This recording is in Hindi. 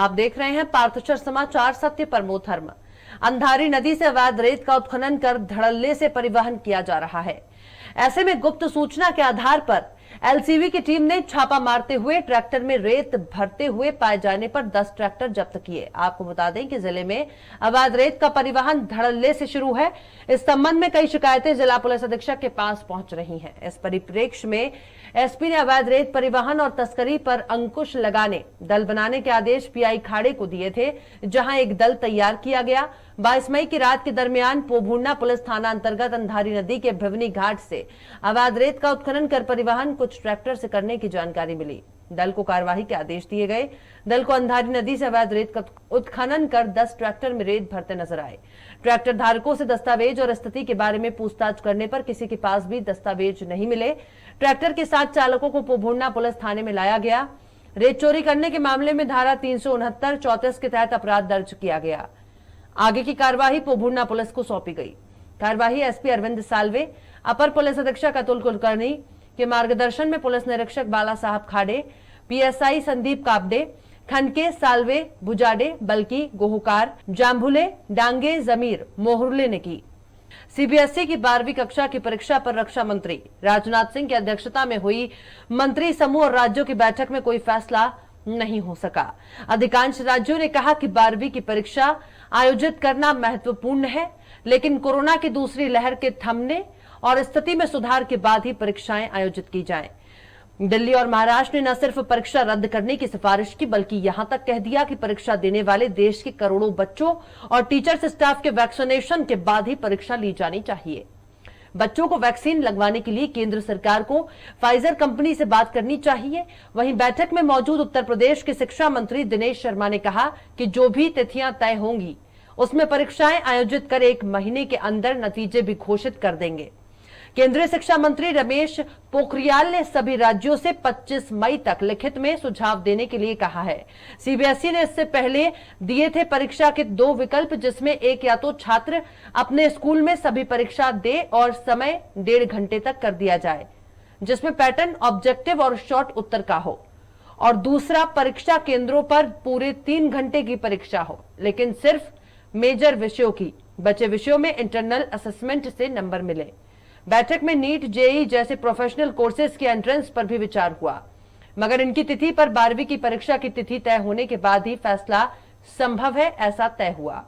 आप देख रहे हैं पार्थचर समाचार, सत्य परमो धर्म। अंधारी नदी से अवैध रेत का उत्खनन कर धड़ल्ले से परिवहन किया जा रहा है। ऐसे में गुप्त सूचना के आधार पर एलसीबी की टीम ने छापा मारते हुए ट्रैक्टर में रेत भरते हुए पाए जाने पर 10 ट्रैक्टर जब्त किए। आपको बता दें कि जिले में अवैध रेत का परिवहन धड़ल्ले से शुरू है। इस संबंध में कई शिकायतें जिला पुलिस अधीक्षक के पास पहुंच रही हैं। इस परिप्रेक्ष्य में एसपी ने अवैध रेत परिवहन और तस्करी पर अंकुश लगाने दल बनाने के आदेश पीआई खाड़े को दिए थे, जहां एक दल तैयार किया गया। 22 मई की रात के दरमियान पोभुरना पुलिस थाना अंतर्गत अंधारी नदी के भिवनी घाट से अवैध रेत का उत्खनन कर परिवहन कुछ ट्रैक्टर से करने की जानकारी मिली। दल को कार्यवाही के आदेश दिए गए। दल को अंधारी नदी से अवैध रेत का उत्खनन कर 10 ट्रैक्टर में रेत भरते नजर आए। ट्रैक्टर धारकों से दस्तावेज और स्थिति के बारे में पूछताछ करने पर किसी के पास भी दस्तावेज नहीं मिले। ट्रैक्टर के साथ चालकों को पोभुरना पुलिस थाने में लाया गया। रेत चोरी करने के मामले में धारा 369-34 के तहत अपराध दर्ज किया गया। आगे की कार्यवाही पोभुरना पुलिस को सौंपी गई। कार्यवाही एसपी अरविंद साल्वे, अपर पुलिस अधीक्षक अतुल कुलकर्णी के मार्गदर्शन में पुलिस निरीक्षक बाला साहब खाड़े, पीएसआई संदीप कापडे, खनके, साल्वे, बुजाडे, बल्कि, गोहकार, जाम्भुले, डांगे, जमीर, मोहरले ने की। सीबीएसई की 12वीं कक्षा की परीक्षा पर रक्षा मंत्री राजनाथ सिंह की अध्यक्षता में हुई मंत्री समूह और राज्यों की बैठक में कोई फैसला नहीं हो सका। अधिकांश राज्यों ने कहा कि 12वीं की परीक्षा आयोजित करना महत्वपूर्ण है, लेकिन कोरोना की दूसरी लहर के थमने और स्थिति में सुधार के बाद ही परीक्षाएं आयोजित की जाएं। दिल्ली और महाराष्ट्र ने न सिर्फ परीक्षा रद्द करने की सिफारिश की, बल्कि यहां तक कह दिया कि परीक्षा देने वाले देश के करोड़ों बच्चों और टीचर्स स्टाफ के वैक्सीनेशन के बाद ही परीक्षा ली जानी चाहिए। बच्चों को वैक्सीन लगवाने के लिए केंद्र सरकार को फाइजर कंपनी से बात करनी चाहिए। वहीं बैठक में मौजूद उत्तर प्रदेश के शिक्षा मंत्री दिनेश शर्मा ने कहा कि जो भी तिथियां तय होंगी उसमें परीक्षाएं आयोजित कर 1 महीने के अंदर नतीजे भी घोषित कर देंगे। केंद्रीय शिक्षा मंत्री रमेश पोखरियाल ने सभी राज्यों से 25 मई तक लिखित में सुझाव देने के लिए कहा है। सीबीएसई ने इससे पहले दिए थे परीक्षा के 2 विकल्प, जिसमें एक या तो छात्र अपने स्कूल में सभी परीक्षा दे और समय 1.5 घंटे तक कर दिया जाए, जिसमें पैटर्न ऑब्जेक्टिव और शॉर्ट उत्तर का हो, और दूसरा परीक्षा केंद्रों पर पूरे 3 घंटे की परीक्षा हो, लेकिन सिर्फ मेजर विषयों की। बचे विषयों में इंटरनल असेसमेंट से नंबर मिले। बैठक में नीट, जेई जैसे प्रोफेशनल कोर्सेज के एंट्रेंस पर भी विचार हुआ, मगर इनकी तिथि पर 12वीं की परीक्षा की तिथि तय होने के बाद ही फैसला संभव है, ऐसा तय हुआ।